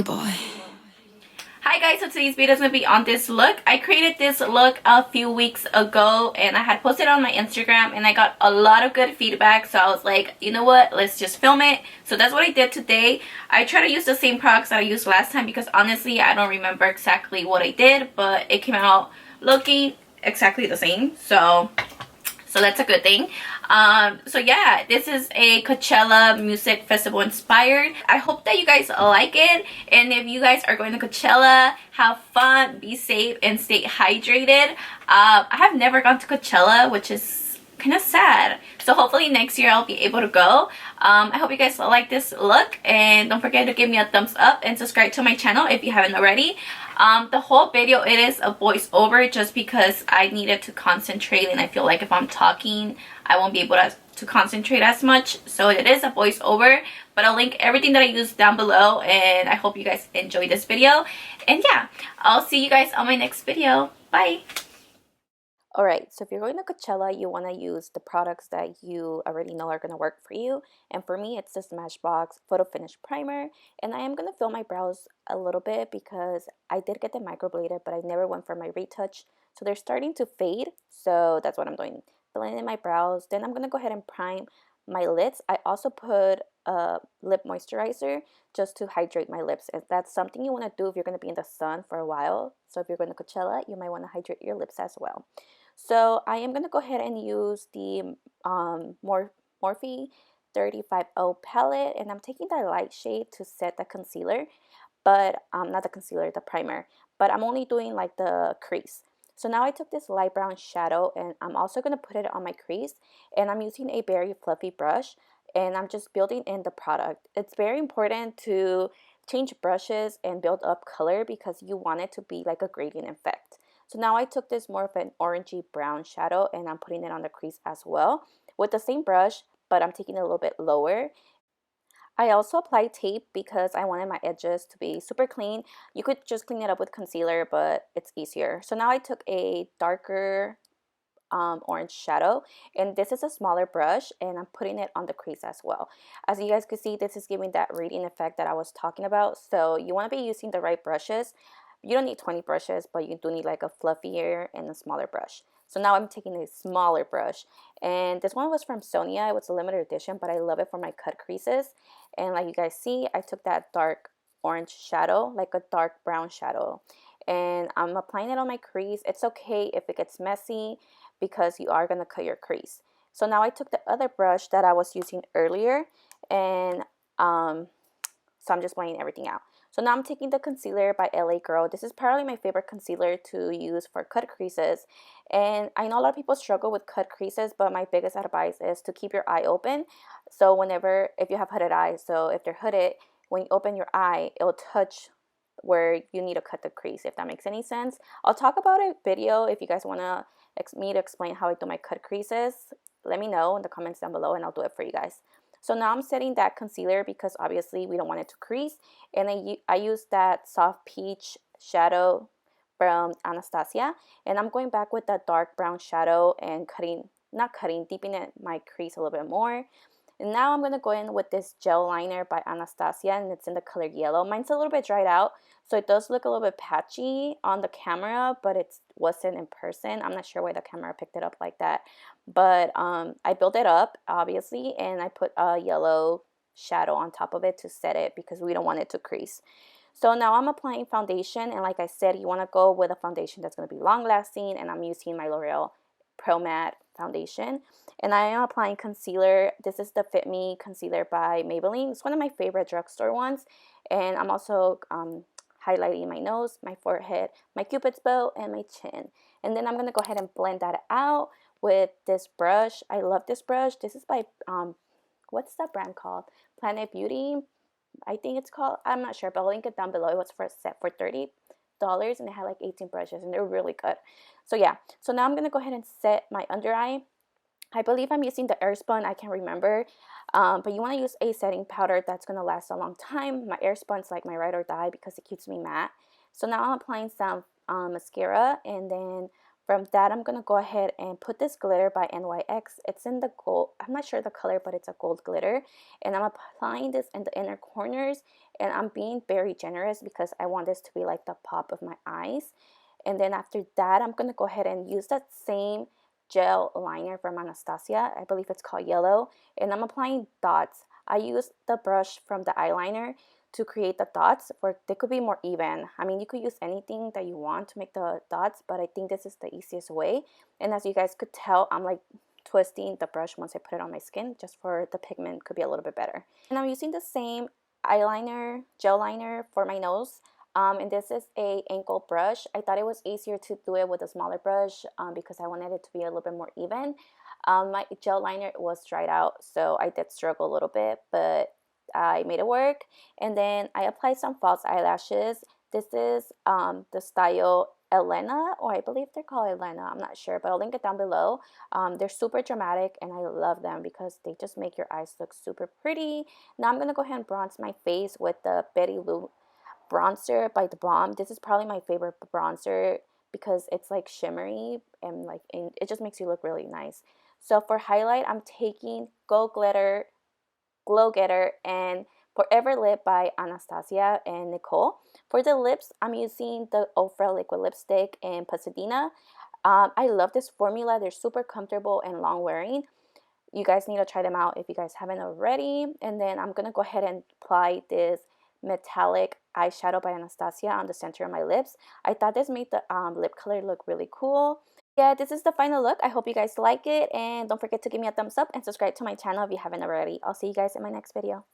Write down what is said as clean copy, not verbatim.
pretty boy. Hi guys, so today's video is going to be on this look. I created this look a few weeks ago and I had posted on my Instagram and I got a lot of good feedback, so I was like, you know what, let's just film it. So that's what I did today. I try to use the same products that I used last time because honestly I don't remember exactly what I did, but it came out looking exactly the same, so that's a good thing. So yeah, this is a Coachella Music Festival inspired. I hope that you guys like it, and if you guys are going to Coachella, have fun, be safe, and stay hydrated. I have never gone to Coachella, which is kind of sad, so hopefully next year I'll be able to go. I hope you guys like this look, and don't forget to give me a thumbs up and subscribe to my channel if you haven't already. The whole video, it is a voiceover just because I needed to concentrate, and I feel like if I'm talking I won't be able to concentrate as much, so it is a voiceover, but I'll link everything that I used down below, and I hope you guys enjoy this video. And yeah, I'll see you guys on my next video. Bye. Alright, so if you're going to Coachella, you want to use the products that you already know are going to work for you. And for me, it's the Smashbox Photo Finish Primer. And I am going to fill my brows a little bit because I did get them microbladed, but I never went for my retouch. So they're starting to fade, so that's what I'm doing. Filling in my brows. Then I'm going to go ahead and prime my lips. I also put a lip moisturizer just to hydrate my lips. And that's something you want to do if you're going to be in the sun for a while. So if you're going to Coachella, you might want to hydrate your lips as well. So I am going to go ahead and use the Morphe 350 palette, and I'm taking the light shade to set the concealer, but not the concealer, the primer, but I'm only doing like the crease. So now I took this light brown shadow and I'm also going to put it on my crease, and I'm using a very fluffy brush, and I'm just building in the product. It's very important to change brushes and build up color because you want it to be like a gradient effect. So now I took this more of an orangey brown shadow and I'm putting it on the crease as well with the same brush, but I'm taking it a little bit lower. I also applied tape because I wanted my edges to be super clean. You could just clean it up with concealer, but it's easier. So now I took a darker orange shadow, and this is a smaller brush, and I'm putting it on the crease as well. As you guys can see, this is giving that radiant effect that I was talking about. So you want to be using the right brushes. You don't need 20 brushes, but you do need like a fluffier and a smaller brush. So now I'm taking a smaller brush, and this one was from Sonia. It was a limited edition, but I love it for my cut creases. And like you guys see, I took that dark orange shadow, like a dark brown shadow, and I'm applying it on my crease. It's okay if it gets messy because you are going to cut your crease. So now I took the other brush that I was using earlier, and so I'm just blending everything out. So now I'm taking the concealer by LA Girl. This is probably my favorite concealer to use for cut creases. And I know a lot of people struggle with cut creases, but my biggest advice is to keep your eye open. So if you have hooded eyes, so if they're hooded, when you open your eye, it'll touch where you need to cut the crease, if that makes any sense. I'll talk about a video if you guys want me to explain how I do my cut creases. Let me know in the comments down below and I'll do it for you guys. So now I'm setting that concealer because obviously we don't want it to crease, and I use that soft peach shadow from Anastasia, and I'm going back with that dark brown shadow and deepening it my crease a little bit more. And now I'm going to go in with this gel liner by Anastasia, and it's in the color yellow. Mine's a little bit dried out, so it does look a little bit patchy on the camera, but it wasn't in person. I'm not sure why the camera picked it up like that. But I built it up, obviously, and I put a yellow shadow on top of it to set it because we don't want it to crease. So now I'm applying foundation, and like I said, you want to go with a foundation that's going to be long-lasting, and I'm using my L'Oreal Pro Matte foundation. And I am applying concealer. This is the Fit Me concealer by Maybelline. It's one of my favorite drugstore ones. And I'm also highlighting my nose, my forehead, my cupid's bow, and my chin. And then I'm going to go ahead and blend that out with this brush. I love this brush. This is by, what's that brand called? Planet Beauty, I think it's called. I'm not sure, but I'll link it down below. It was for a set for $30, and it had like 18 brushes, and they're really good. So yeah, so now I'm going to go ahead and set my under eye. I believe I'm using the Airspun, I can't remember, but you want to use a setting powder that's going to last a long time. My Airspun's like my ride or die because it keeps me matte. So now I'm applying some mascara, and then From that, I'm going to go ahead and put this glitter by NYX. It's in the gold. I'm not sure the color, but it's a gold glitter. And I'm applying this in the inner corners. And I'm being very generous because I want this to be like the pop of my eyes. And then after that, I'm going to go ahead and use that same gel liner from Anastasia. I believe it's called Yellow. And I'm applying dots. I use the brush from the eyeliner to create the dots, for they could be more even. I mean, you could use anything that you want to make the dots, but I think this is the easiest way. And as you guys could tell, I'm like twisting the brush once I put it on my skin, just for the pigment could be a little bit better. And I'm using the same eyeliner, gel liner for my nose. And this is a ankle brush. I thought it was easier to do it with a smaller brush because I wanted it to be a little bit more even. My gel liner was dried out, so I did struggle a little bit, but I made it work. And then I applied some false eyelashes. This is the style Elena, or I believe they're called Elena, I'm not sure, but I'll link it down below. They're super dramatic and I love them because they just make your eyes look super pretty. Now I'm going to go ahead and bronze my face with the Betty Lou bronzer by The Balm. This is probably my favorite bronzer because it's like shimmery and like it just makes you look really nice. So for highlight, I'm taking Go Glitter, Glow Getter, and Forever Lip by Anastasia and Nicole. For the lips, I'm using the Ofra liquid lipstick in Pasadena. I love this formula. They're super comfortable and long wearing. You guys need to try them out if you guys haven't already. And then I'm going to go ahead and apply this metallic eyeshadow by Anastasia on the center of my lips. I thought this made the lip color look really cool. Yeah, this is the final look. I hope you guys like it, and don't forget to give me a thumbs up and subscribe to my channel if you haven't already. I'll see you guys in my next video.